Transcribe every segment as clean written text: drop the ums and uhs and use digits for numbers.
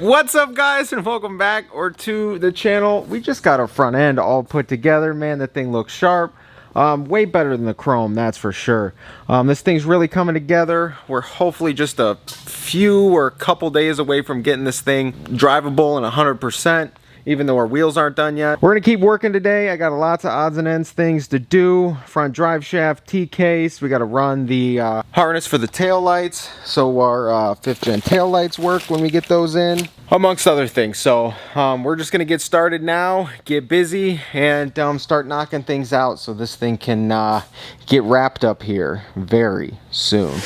What's up, guys, and welcome back to the channel. We just got our front end all put together. Man, that thing looks sharp. Way better than the chrome, that's for sure. This thing's really coming together. We're hopefully just a few or a couple days away from getting this thing drivable and 100%. Even though our wheels aren't done yet. We're gonna keep working today. I got lots of odds and ends things to do. Front drive shaft, T-case. We gotta run the harness for the tail lights, so our 5th gen tail lights work when we get those in, amongst other things. So we're just gonna get started now, get busy, and start knocking things out so this thing can get wrapped up here very soon.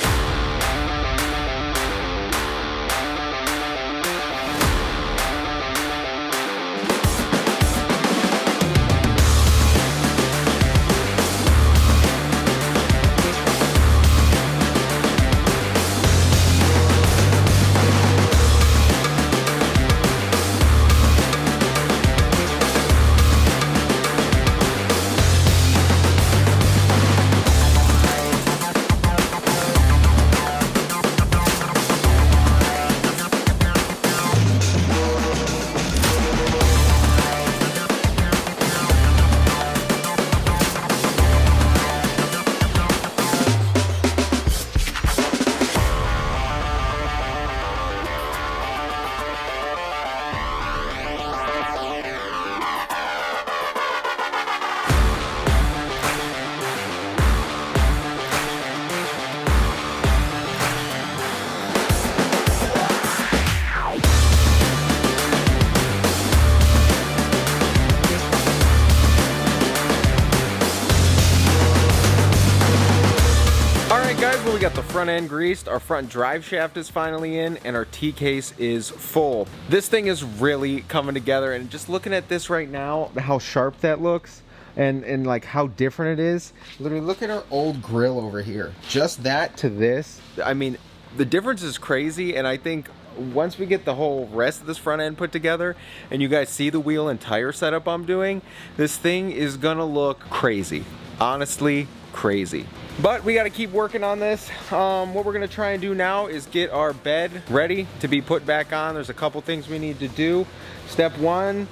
Guys, well, we got the front end greased, our front drive shaft is finally in, and our T-case is full. This thing is really coming together, and just looking at this right now, how sharp that looks, and like how different it is. Literally, look at our old grill over here. Just that to this. I mean, the difference is crazy, and I think once we get the whole rest of this front end put together, and you guys see the wheel and tire setup I'm doing, this thing is gonna look crazy. Honestly, crazy. But we got to keep working on this. What we're going to try and do now is get our bed ready to be put back on. There's a couple things we need to do. Step one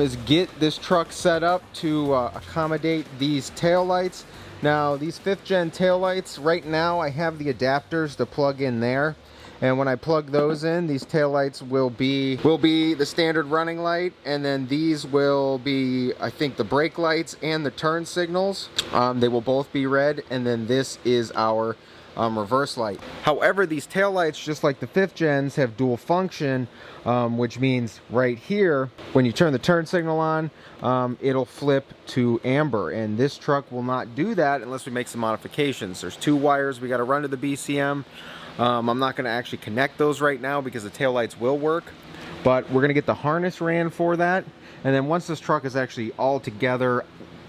is get this truck set up to accommodate these tail lights. Now, these 5th gen tail lights, right now I have the adapters to plug in there. And when I plug those in, these taillights will be the standard running light, and then these will be, I think, the brake lights and the turn signals. They will both be red, and then this is our reverse light. However, these taillights, just like the 5th gens, have dual function, which means right here, when you turn the turn signal on, it'll flip to amber, and this truck will not do that unless we make some modifications. There's 2 wires we got to run to the BCM. I'm not going to actually connect those right now because the taillights will work, but we're going to get the harness ran for that, and then once this truck is actually all together,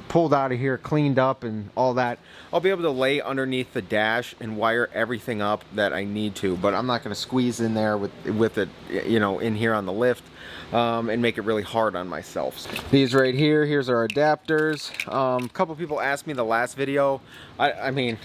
pulled out of here, cleaned up and all that, I'll be able to lay underneath the dash and wire everything up that I need to, but I'm not going to squeeze in there with it, you know, in here on the lift, and make it really hard on myself. These right here, here's our adapters. A couple people asked me the last video, I mean,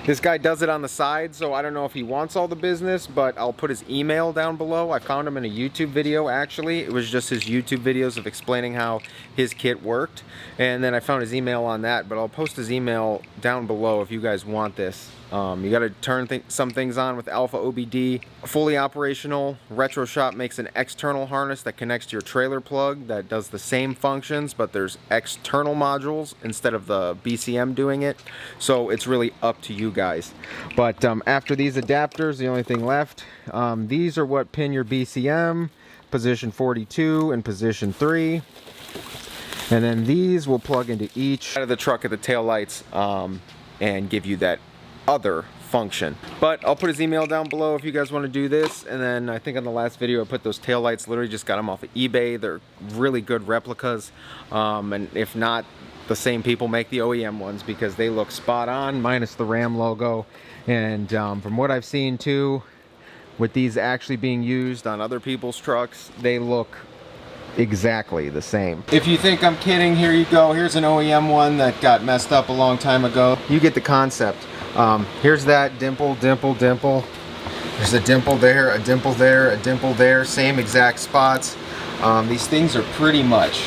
this guy does it on the side, so I don't know if he wants all the business, but I'll put his email down below. I found him in a YouTube video, actually. It was just his YouTube videos of explaining how his kit worked, and then I found his email on that, but I'll post his email down below if you guys want this. You got to turn some things on with Alpha OBD. Fully operational. Retro Shop makes an external harness that connects to your trailer plug that does the same functions, but there's external modules instead of the BCM doing it. So it's really up to you guys. But after these adapters, the only thing left, these are what pin your BCM, position 42 and position 3. And then these will plug into each side of the truck at the tail lights and give you that other function. But I'll put his email down below if you guys want to do this. And then I think on the last video I put those tail lights, literally just got them off of eBay. They're really good replicas, and if not, the same people make the OEM ones because they look spot on minus the Ram logo. And from what I've seen too, with these actually being used on other people's trucks, they look exactly the same. If you think I'm kidding, here you go. Here's an OEM one that got messed up a long time ago. You get the concept. Here's that dimple, dimple, dimple. There's a dimple there, a dimple there, a dimple there, same exact spots. These things are pretty much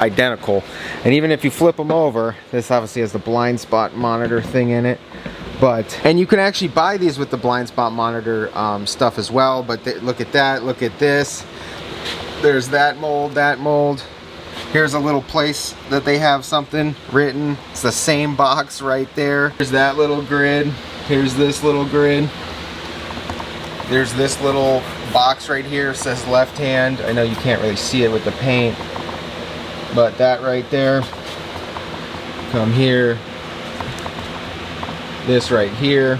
identical. And even if you flip them over, this obviously has the blind spot monitor thing in it. And you can actually buy these with the blind spot monitor stuff as well. But look at that, look at this. There's that mold, that mold. Here's a little place that they have something written. It's the same box right there. There's that little grid. Here's this little grid. There's this little box right here. It says left hand. I know you can't really see it with the paint, but that right there. Come here. This right here.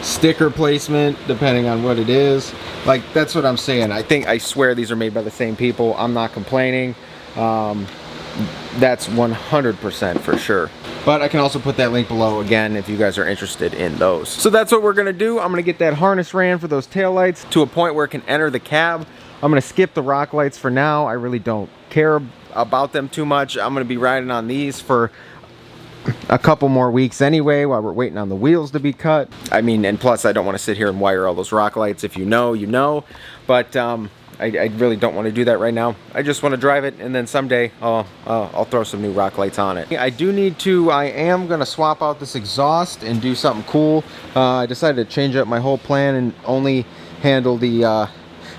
Sticker placement, depending on what it is. Like, that's what I'm saying. I swear these are made by the same people. I'm not complaining. That's 100% for sure. But I can also put that link below again if you guys are interested in those. So that's what we're gonna do. I'm gonna get that harness ran for those taillights to a point where it can enter the cab. I'm gonna skip the rock lights for now. I really don't care about them too much. I'm gonna be riding on these for a couple more weeks anyway while we're waiting on the wheels to be cut. I mean, and plus I don't want to sit here and wire all those rock lights. If you know, you know. But I really don't want to do that right now. I just want to drive it, and then someday I'll throw some new rock lights on it. I am going to swap out this exhaust and do something cool. I decided to change up my whole plan and only handle the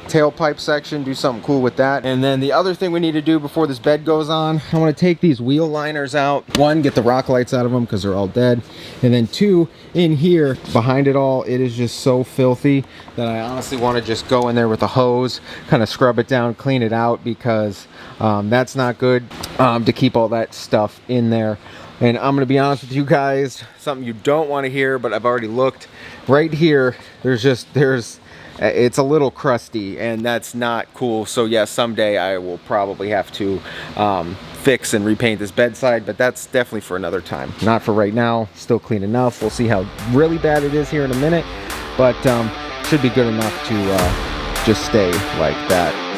tailpipe section, do something cool with that. And then the other thing we need to do before this bed goes on, I want to take these wheel liners out. One, get the rock lights out of them because they're all dead. And then two, in here behind it all, it is just so filthy that I honestly want to just go in there with a hose, kind of scrub it down, clean it out, because that's not good to keep all that stuff in there. And I'm gonna be honest with you guys, something you don't want to hear, but I've already looked right here. It's a little crusty, and that's not cool. So yeah, someday I will probably have to fix and repaint this bedside, but that's definitely for another time. Not for right now. Still clean enough. We'll see how really bad it is here in a minute, but should be good enough to just stay like that.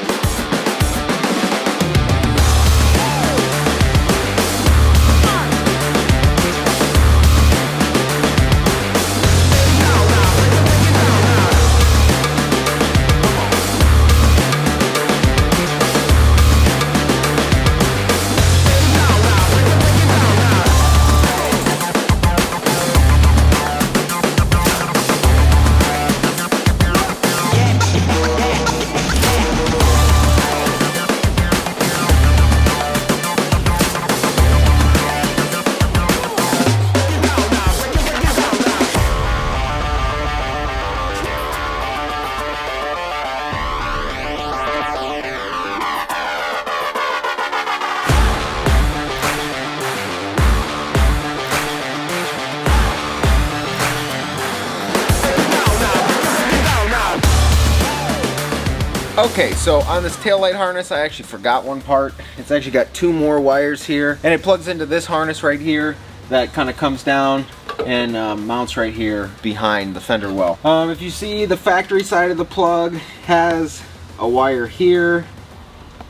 Okay, so on this taillight harness, I actually forgot one part. It's actually got two more wires here, and it plugs into this harness right here that kind of comes down and mounts right here behind the fender well. If you see, the factory side of the plug has a wire here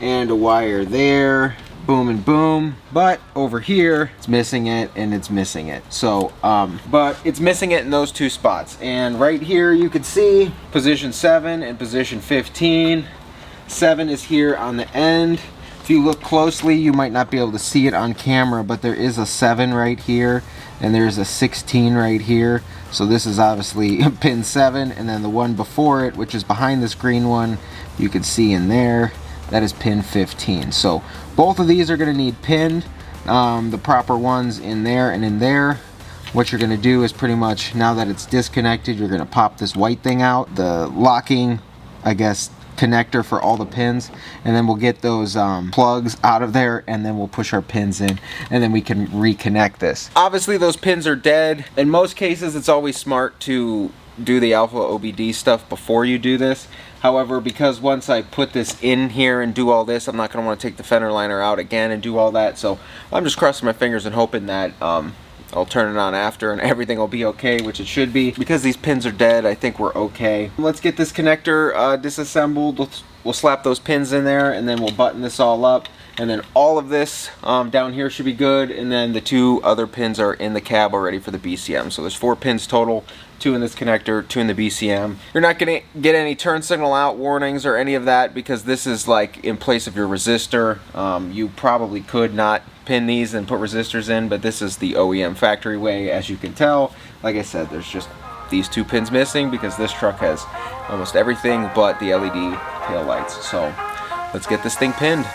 and a wire there, boom and boom, but over here it's missing it and it's missing it. So but it's missing it in those two spots, and right here you can see position 7 and position 15. 7 is here on the end. If you look closely, you might not be able to see it on camera, but there is a 7 right here and there's a 16 right here. So this is obviously pin 7, and then the one before it, which is behind this green one, you can see in there, that is pin 15. So both of these are going to need pinned, the proper ones in there and in there. What you're going to do is pretty much, now that it's disconnected, you're going to pop this white thing out, the locking, I guess, connector for all the pins, and then we'll get those plugs out of there, and then we'll push our pins in, and then we can reconnect this. Obviously those pins are dead. In most cases it's always smart to do the alpha OBD stuff before you do this. However, because once I put this in here and do all this, I'm not going to want to take the fender liner out again and do all that. So I'm just crossing my fingers and hoping that I'll turn it on after and everything will be okay, which it should be. Because these pins are dead, I think we're okay. Let's get this connector disassembled. We'll slap those pins in there, and then we'll button this all up. And then all of this down here should be good. And then the two other pins are in the cab already for the BCM. So there's 4 pins total, 2 in this connector, 2 in the BCM. You're not gonna get any turn signal out warnings or any of that because this is like in place of your resistor. You probably could not pin these and put resistors in, but this is the OEM factory way, as you can tell. Like I said, there's just these 2 pins missing because this truck has almost everything but the LED tail lights. So let's get this thing pinned.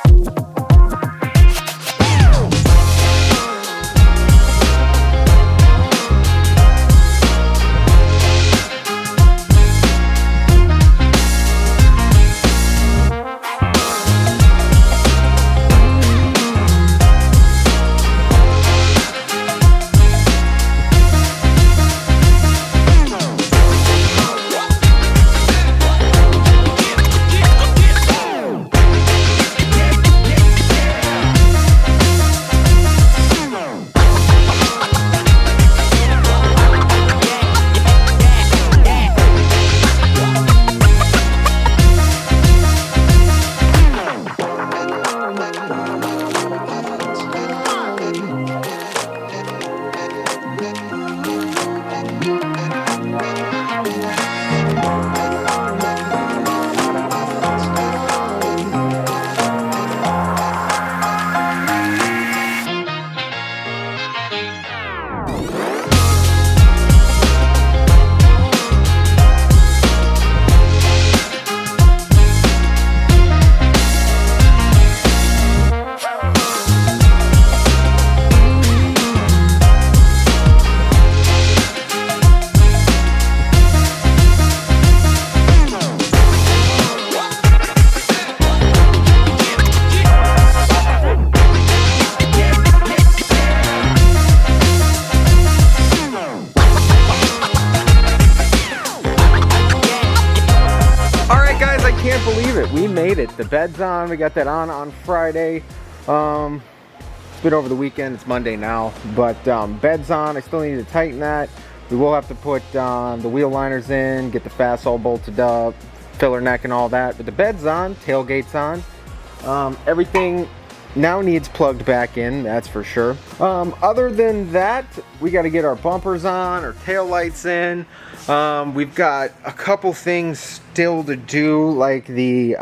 We made it. The bed's on. We got that on Friday. It's been over the weekend. It's Monday now, but bed's on. I still need to tighten that. We will have to put the wheel liners in, get the fastball bolted up, filler neck and all that, but the bed's on, tailgate's on. Everything now needs plugged back in, that's for sure. Other than that, we got to get our bumpers on, our tail lights in. We've got a couple things still to do, like the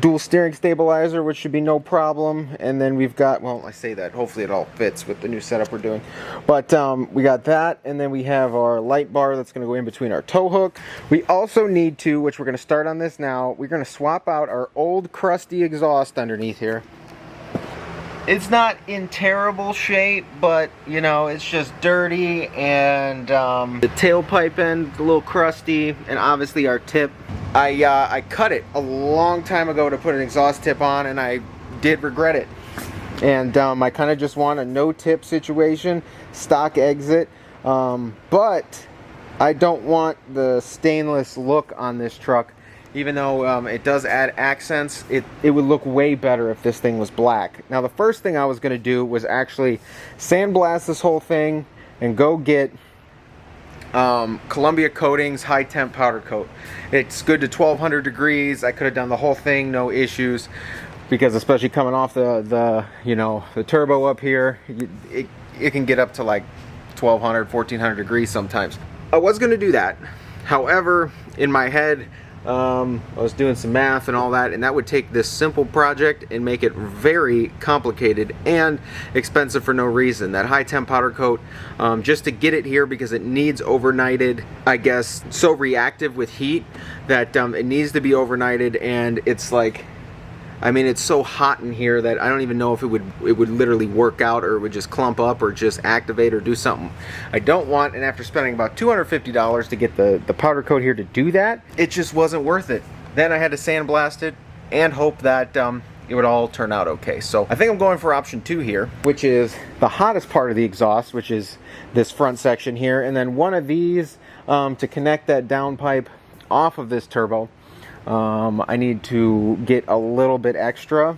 dual steering stabilizer, which should be no problem. And then we've got, well, I say that, hopefully it all fits with the new setup we're doing. But we got that, and then we have our light bar that's going to go in between our tow hook. We also need to, which we're going to start on this now, we're going to swap out our old crusty exhaust underneath here. It's not in terrible shape, but you know, it's just dirty, and the tailpipe end a little crusty, and obviously our tip. I cut it a long time ago to put an exhaust tip on, and I did regret it. And I kind of just want a no tip situation, stock exit, but I don't want the stainless look on this truck. Even though it does add accents, it would look way better if this thing was black. Now the first thing I was going to do was actually sandblast this whole thing and go get Columbia Coatings high temp powder coat. It's good to 1200 degrees. I could have done the whole thing, no issues, because especially coming off the you know, the turbo up here, it can get up to like 1200, 1400 degrees sometimes. I was going to do that. However, in my head, I was doing some math and all that, and that would take this simple project and make it very complicated and expensive for no reason. That high temp powder coat, just to get it here, because it needs overnighted, I guess, so reactive with heat that it needs to be overnighted. And it's like, I mean, it's so hot in here that I don't even know if it would literally work out, or it would just clump up, or just activate, or do something I don't want. And after spending about $250 to get the powder coat here to do that, it just wasn't worth it. Then I had to sandblast it and hope that it would all turn out okay. So I think I'm going for option 2 here, which is the hottest part of the exhaust, which is this front section here, and then one of these to connect that downpipe off of this turbo. I need to get a little bit extra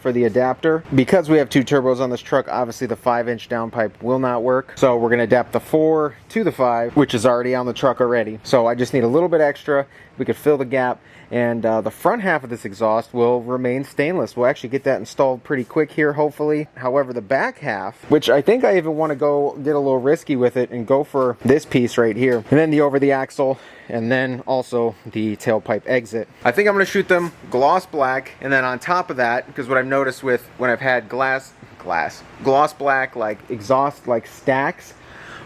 for the adapter. Because we have 2 turbos on this truck, obviously the 5-inch downpipe will not work. So we're going to adapt the 4 to the 5, which is already on the truck already. So I just need a little bit extra. we could fill the gap, and the front half of this exhaust will remain stainless. We'll actually get that installed pretty quick here, hopefully. However, the back half, which I think I even want to go get a little risky with it and go for this piece right here, and then the over the axle, and then also the tailpipe exit. I think I'm going to shoot them gloss black, and then on top of that, because what I've noticed with when I've had gloss black like exhaust like stacks,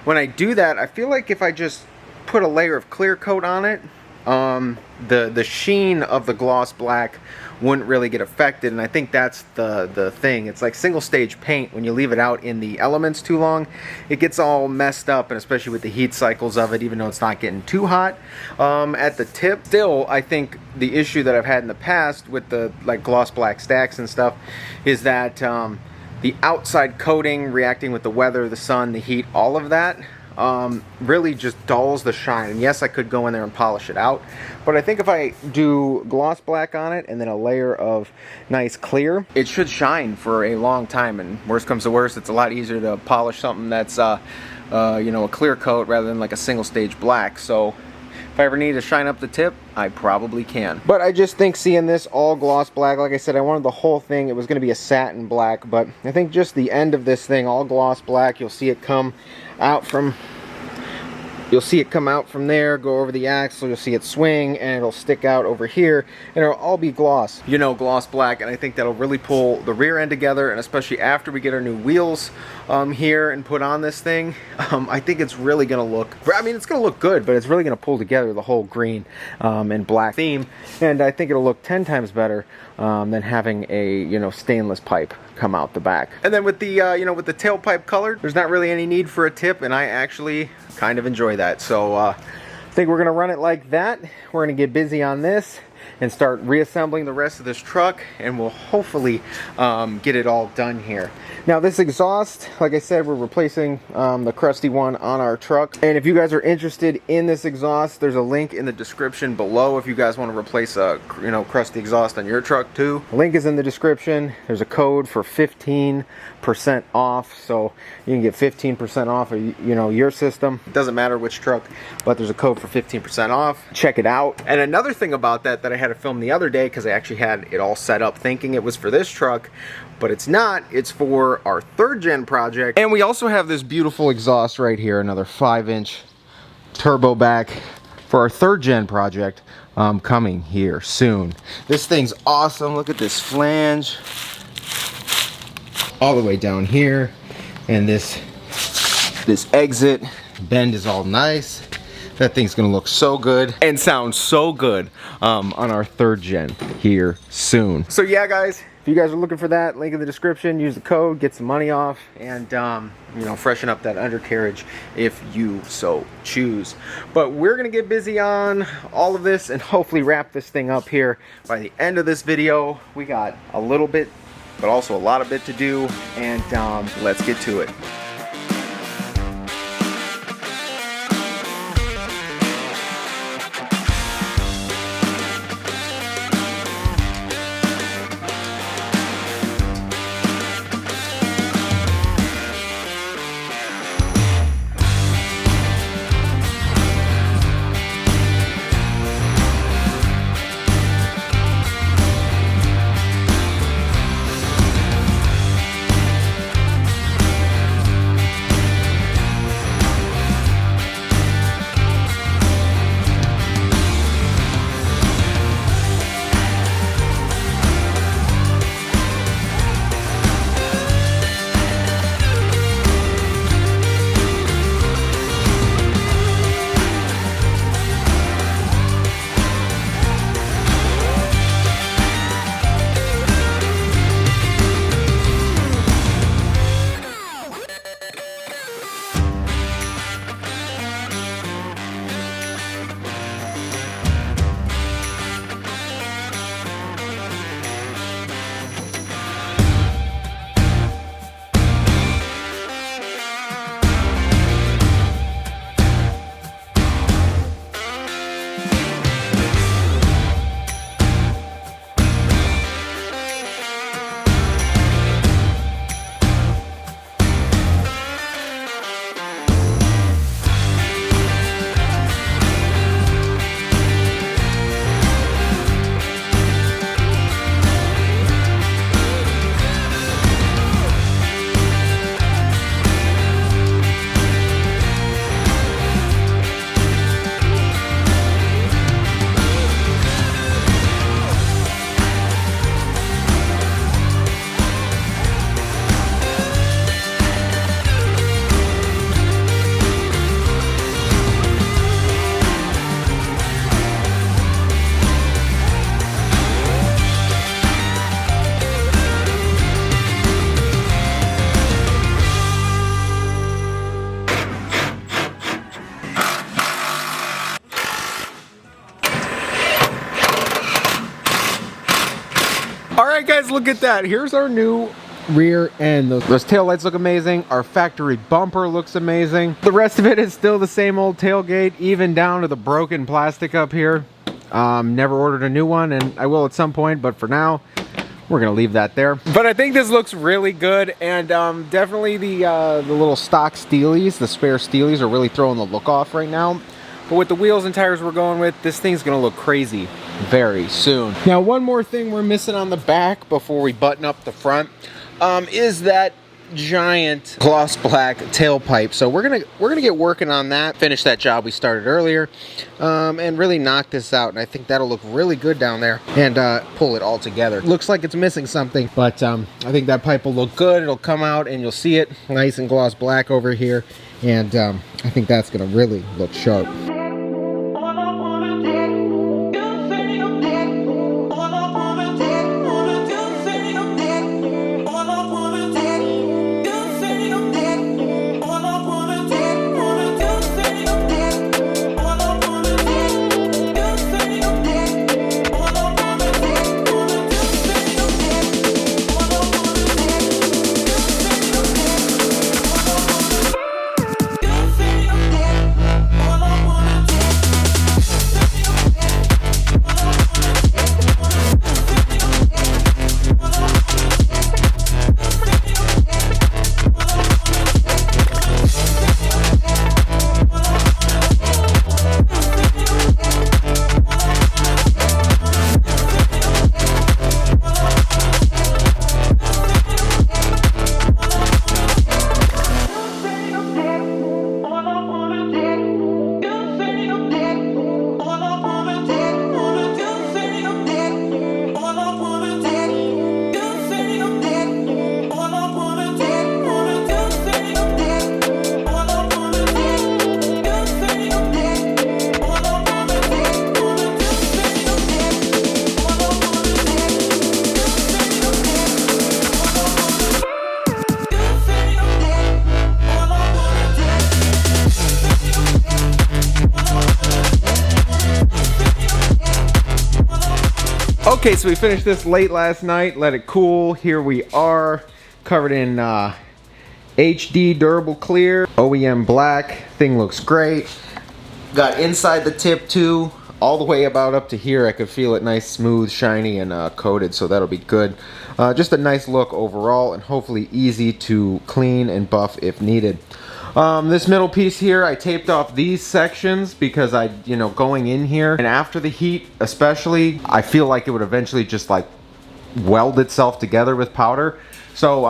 when I do that, I feel like if I just put a layer of clear coat on it, the sheen of the gloss black wouldn't really get affected, and I think that's the thing. It's like single stage paint. When you leave it out in the elements too long, it gets all messed up, and especially with the heat cycles of it, even though it's not getting too hot at the tip. Still, I think the issue that I've had in the past with the like gloss black stacks and stuff is that the outside coating reacting with the weather, the sun, the heat, all of that really just dulls the shine. And yes, I could go in there and polish it out, but I think if I do gloss black on it and then a layer of nice clear, it should shine for a long time. And worst comes to worst, it's a lot easier to polish something that's you know, a clear coat rather than like a single stage black. So if I ever need to shine up the tip, I probably can. But I just think seeing this all gloss black, like I said, I wanted the whole thing. It was going to be a satin black, but I think just the end of this thing, all gloss black, you'll see it come out from there, go over the axle, you'll see it swing, and it'll stick out over here, and it'll all be gloss. You know, gloss black, and I think that'll really pull the rear end together, and especially after we get our new wheels here and put on this thing, I think it's really gonna look, I mean, it's gonna look good, but it's really gonna pull together the whole green and black theme, and I think it'll look 10 times better than having a, you know, stainless pipe come out the back. And then with the you know, with the tailpipe colored, there's not really any need for a tip, and I actually kind of enjoy that. So I think we're gonna run it like that. We're gonna get busy on this and start reassembling the rest of this truck, and we'll hopefully get it all done here. Now this exhaust, like I said, we're replacing the crusty one on our truck, and if you guys are interested in this exhaust, there's a link in the description below if you guys want to replace a, you know, crusty exhaust on your truck too. The link is in the description. There's a code for 15% off, so you can get 15% off of, you know, your system. It doesn't matter which truck, but there's a code for 15% off. Check it out. And another thing about that I had to film the other day, because I actually had it all set up thinking it was for this truck, but it's not. It's for our 3rd gen project. And we also have this beautiful exhaust right here, another 5-inch turbo back for our 3rd gen project coming here soon. This thing's awesome. Look at this flange all the way down here, and this exit bend is all nice. That thing's gonna look so good and sound so good on our 3rd gen here soon. So yeah, guys, if you guys are looking for that, link in the description. Use the code, get some money off, and you know, freshen up that undercarriage if you so choose. But we're gonna get busy on all of this and hopefully wrap this thing up here by the end of this video. We got a little bit, but also a lot of bit to do, and let's get to it. All right, guys, look at that. Here's our new rear end. Those tail lights look amazing. Our factory bumper looks amazing. The rest of it is still the same old tailgate, even down to the broken plastic up here. Never ordered a new one, and I will at some point, but for now, we're gonna leave that there. But I think this looks really good, and definitely the little stock steelies, the spare steelies, are really throwing the look off right now. But with the wheels and tires we're going with, this thing's gonna look crazy very soon. Now, one more thing we're missing on the back before we button up the front is that giant gloss black tailpipe. So we're gonna get working on that, finish that job we started earlier, and really knock this out. And I think that'll look really good down there, and pull it all together. Looks like it's missing something, but I think that pipe will look good. It'll come out and you'll see it nice and gloss black over here, and I think that's gonna really look sharp. Okay, so we finished this late last night, let it cool. Here we are, covered in HD durable clear, OEM black. Thing looks great. Got inside the tip too, all the way about up to here. I could feel it nice, smooth, shiny, and coated, so that'll be good. Just a nice look overall, and hopefully easy to clean and buff if needed. This middle piece here, I taped off these sections because going in here, and after the heat especially, I feel like it would eventually just like weld itself together with powder. So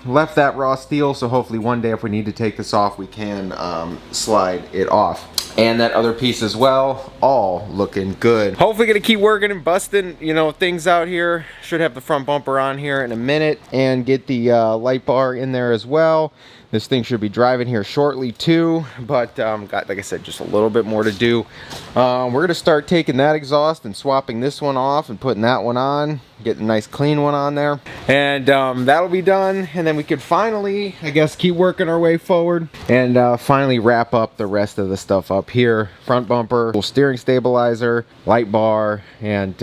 left that raw steel, so hopefully one day if we need to take this off, we can slide it off. And that other piece as well, all looking good. Hopefully gonna keep working and busting, things out here. Should have the front bumper on here in a minute, and get the light bar in there as well. This thing should be driving here shortly too, but got, like I said, just a little bit more to do. We're gonna start taking that exhaust and swapping this one off and putting that one on, getting a nice clean one on there, and that'll be done. And then we could finally, I guess, keep working our way forward and finally wrap up the rest of the stuff up here. Front bumper, steering stabilizer, light bar, and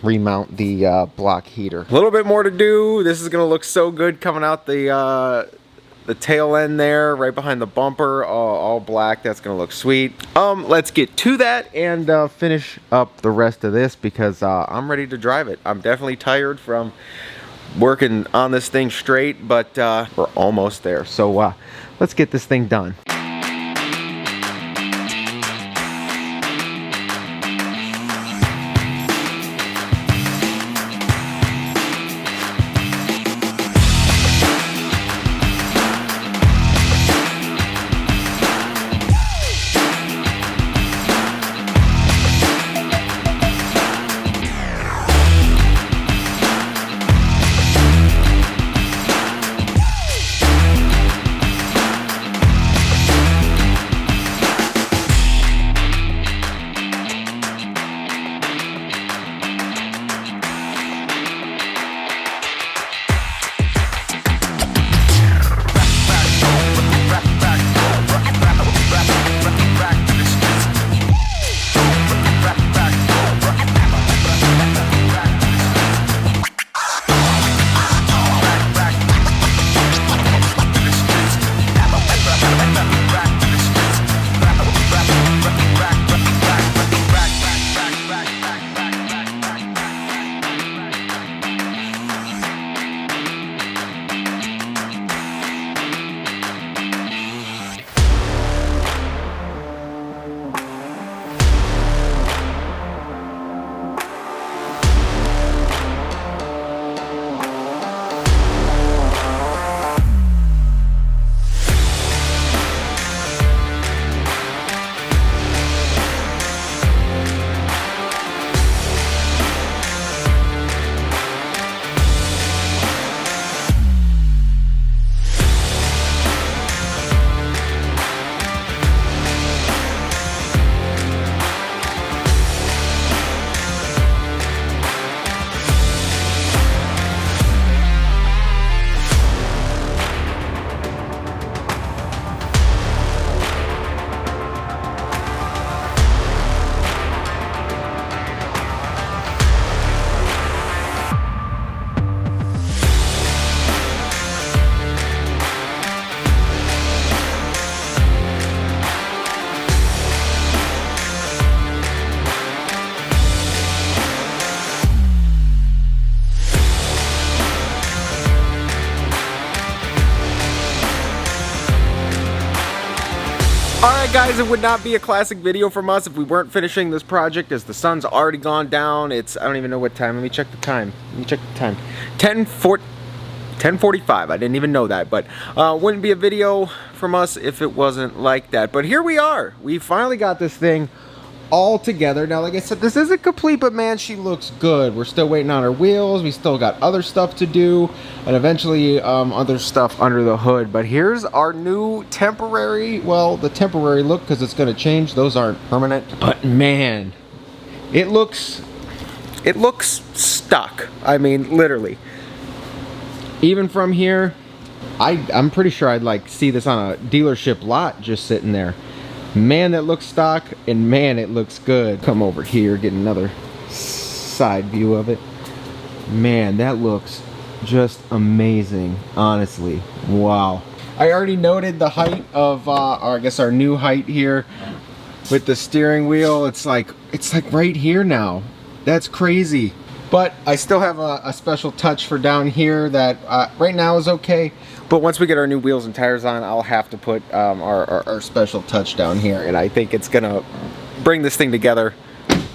remount the block heater. A little bit more to do. This is gonna look so good coming out the tail end there, right behind the bumper, all black. That's gonna look sweet. Let's get to that and finish up the rest of this, because I'm ready to drive it. I'm definitely tired from working on this thing straight, but we're almost there. So let's get this thing done. guys, it would not be a classic video from us if we weren't finishing this project, as the sun's already gone down. It's, I don't even know what time. Let me check the time. 10:45. I didn't even know that, but wouldn't be a video from us if it wasn't like that. But here we are. We finally got this thing all together. Now, like I said, this isn't complete, but man, she looks good. We're still waiting on our wheels. We still got other stuff to do, and eventually other stuff under the hood. But here's our new temporary, well, the temporary look, because it's going to change. Those aren't permanent. But man, it looks stuck. I mean, literally. Even from here, I'm pretty sure I'd like see this on a dealership lot just sitting there. Man, that looks stock, and man, it looks good. Come over here, get another side view of it. Man, that looks just amazing, honestly. Wow. I already noted the height of, or I guess our new height here with the steering wheel. It's like right here now. That's crazy. But I still have a special touch for down here that right now is okay. But once we get our new wheels and tires on, I'll have to put our special touch down here. And I think it's gonna bring this thing together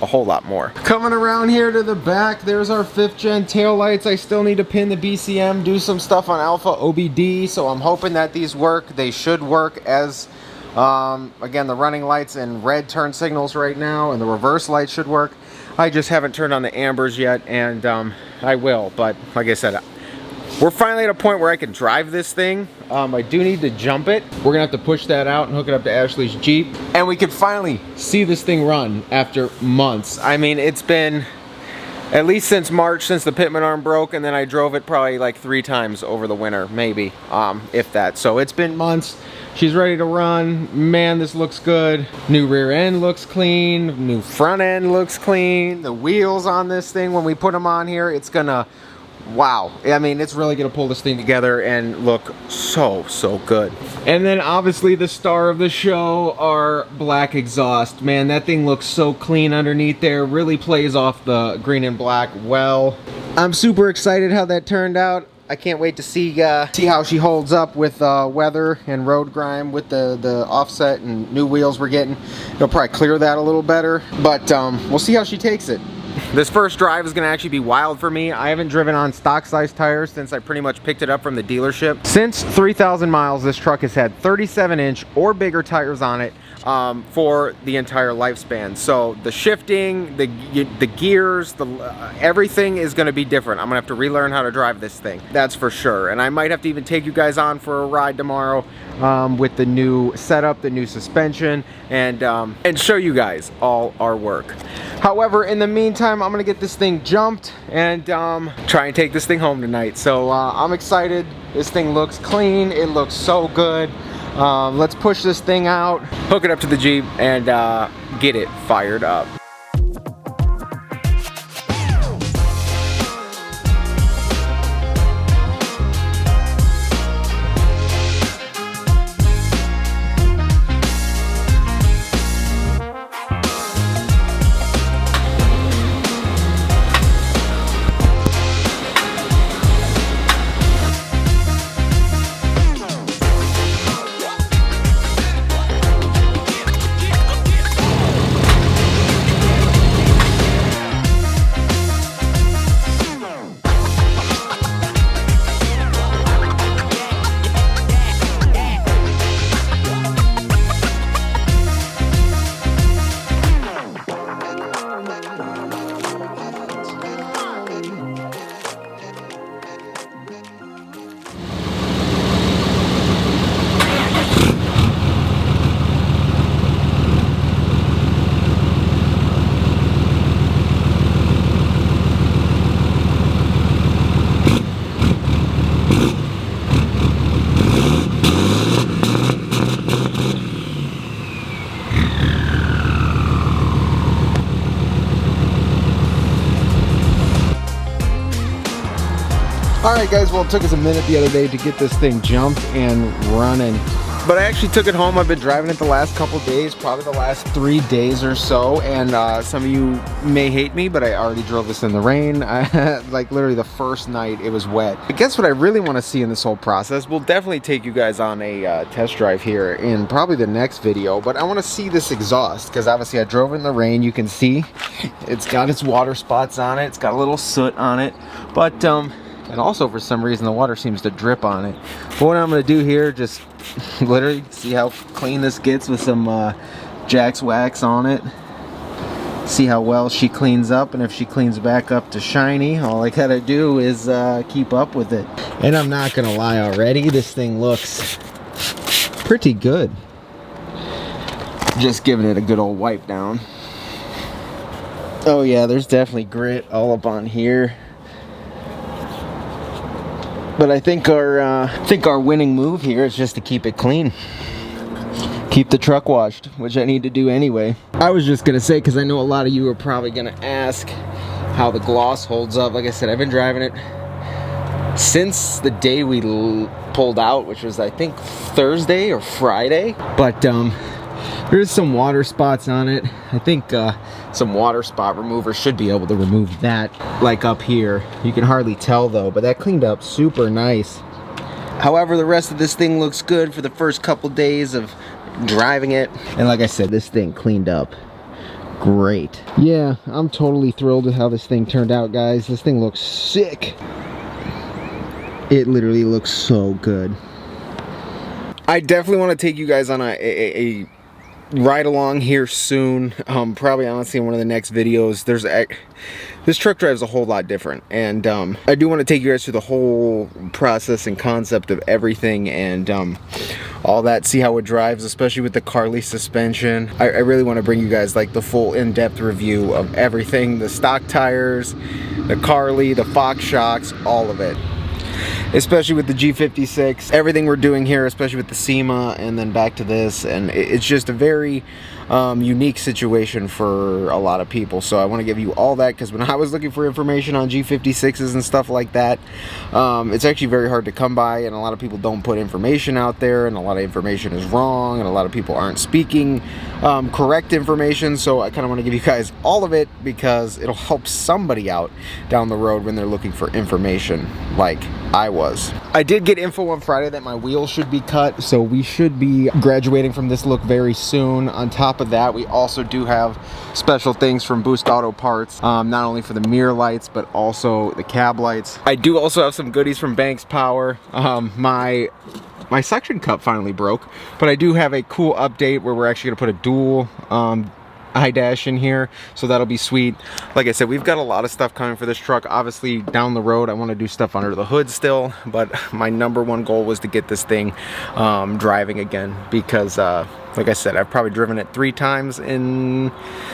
a whole lot more. Coming around here to the back, there's our 5th gen tail lights. I still need to pin the BCM, do some stuff on Alpha OBD. So I'm hoping that these work. They should work as, again, the running lights and red turn signals right now, and the reverse light should work. I just haven't turned on the ambers yet, and I will. But like I said, we're finally at a point where I can drive this thing. I do need to jump it. We're gonna have to push that out and hook it up to Ashley's Jeep, and we can finally see this thing run after months. I mean, it's been at least since March, since the pitman arm broke, and then I drove it probably like 3 times over the winter, maybe, if that. So it's been months. She's ready to run. Man, this looks good. New rear end looks clean. New front end looks clean. The wheels on this thing, when we put them on here, it's gonna, wow. I mean, it's really gonna pull this thing together and look so good. And then obviously the star of the show, our black exhaust. Man, that thing looks so clean underneath there. Really plays off the green and black well. I'm super excited how that turned out. I can't wait to see how she holds up with weather and road grime with the offset and new wheels we're getting. It'll probably clear that a little better, but we'll see how she takes it. This first drive is going to actually be wild for me. I haven't driven on stock size tires since I pretty much picked it up from the dealership. Since 3,000 miles, this truck has had 37-inch or bigger tires on it for the entire lifespan. So the shifting, the gears, everything is going to be different. I'm going to have to relearn how to drive this thing. That's for sure. And I might have to even take you guys on for a ride tomorrow with the new setup, the new suspension, and show you guys all our work. However, in the meantime, I'm gonna get this thing jumped and try and take this thing home tonight. So I'm excited. This thing looks clean. It looks so good. Let's push this thing out, hook it up to the Jeep, and get it fired up. Alright guys, well, it took us a minute the other day to get this thing jumped and running. But I actually took it home. I've been driving it the last couple days, probably the last 3 days or so, and some of you may hate me, but I already drove this in the rain. Like literally the first night it was wet. I guess what I really want to see in this whole process, we'll definitely take you guys on a test drive here in probably the next video, but I want to see this exhaust, because obviously I drove it in the rain. You can see it's got its water spots on it, it's got a little soot on it, but and also for some reason the water seems to drip on it. But what I'm going to do here, just literally see how clean this gets with some Jack's wax on it. See how well she cleans up, and if she cleans back up to shiny, all I gotta do is keep up with it. And I'm not gonna lie, already this thing looks pretty good. Just giving it a good old wipe down. Oh yeah, there's definitely grit all up on here. But I think our winning move here is just to keep it clean. Keep the truck washed, which I need to do anyway. I was just gonna say, because I know a lot of you are probably gonna ask how the gloss holds up. Like I said, I've been driving it since the day we pulled out, which was I think Thursday or Friday. But there's some water spots on it. I think some water spot remover should be able to remove that, like up here. You can hardly tell though, but that cleaned up super nice. However, the rest of this thing looks good for the first couple days of driving it. And like I said, this thing cleaned up great. Yeah, I'm totally thrilled with how this thing turned out, guys. This thing looks sick. It literally looks so good. I definitely want to take you guys on a ride along here soon. Probably honestly in one of the next videos. This truck drives a whole lot different, and I do want to take you guys through the whole process and concept of everything, and all that, see how it drives, especially with the Carly suspension. I really want to bring you guys like the full in-depth review of everything, the stock tires, the Carly, the Fox shocks, all of it. Especially with the G56, everything we're doing here, especially with the SEMA, and then back to this, and it's just a very unique situation for a lot of people. So I want to give you all that, because when I was looking for information on G56s and stuff like that, it's actually very hard to come by, and a lot of people don't put information out there, and a lot of information is wrong, and a lot of people aren't speaking correct information. So I kind of want to give you guys all of it, because it'll help somebody out down the road when they're looking for information like I was. I did get info on Friday that my wheel should be cut, so we should be graduating from this look very soon. On top of that, we also do have special things from Boost Auto Parts, not only for the mirror lights but also the cab lights. I do also have some goodies from Banks Power. My suction cup finally broke, but I do have a cool update where we're actually gonna put a dual I-dash in here, so that'll be sweet. Like I said, we've got a lot of stuff coming for this truck. Obviously down the road I want to do stuff under the hood still, but my #1 goal was to get this thing driving again, because like I said, I've probably driven it 3 times in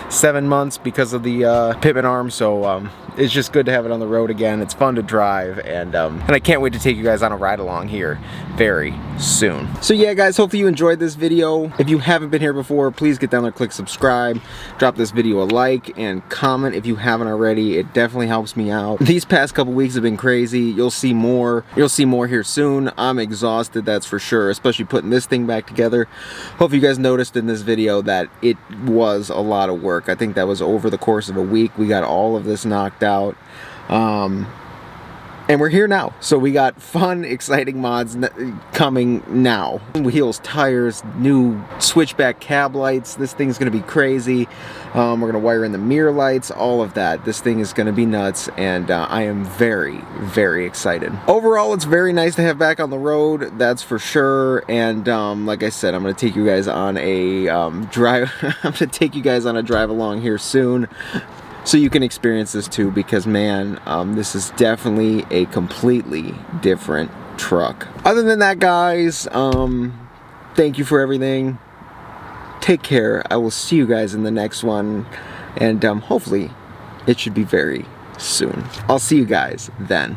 7 months because of the pivot arm, so it's just good to have it on the road again. It's fun to drive, and I can't wait to take you guys on a ride along here very soon. So yeah guys, hopefully you enjoyed this video. If you haven't been here before, please get down there, click subscribe, drop this video a like, and comment if you haven't already. It definitely helps me out. These past couple weeks have been crazy. You'll see more here soon. I'm exhausted, that's for sure, especially putting this thing back together. Hope you guys noticed in this video that it was a lot of work. I think that was over the course of a week. We got all of this knocked out, and we're here now. So we got fun, exciting mods coming now. Wheels, tires, new switchback cab lights. This thing's gonna be crazy. We're gonna wire in the mirror lights, all of that. This thing is gonna be nuts, and I am very, very excited. Overall, it's very nice to have back on the road, that's for sure. And like I said, I'm gonna take you guys on a drive. I'm gonna take you guys on a drive along here soon, so you can experience this too, because man, this is definitely a completely different truck. Other than that guys, thank you for everything. Take care. I will see you guys in the next one, and hopefully it should be very soon. I'll see you guys then.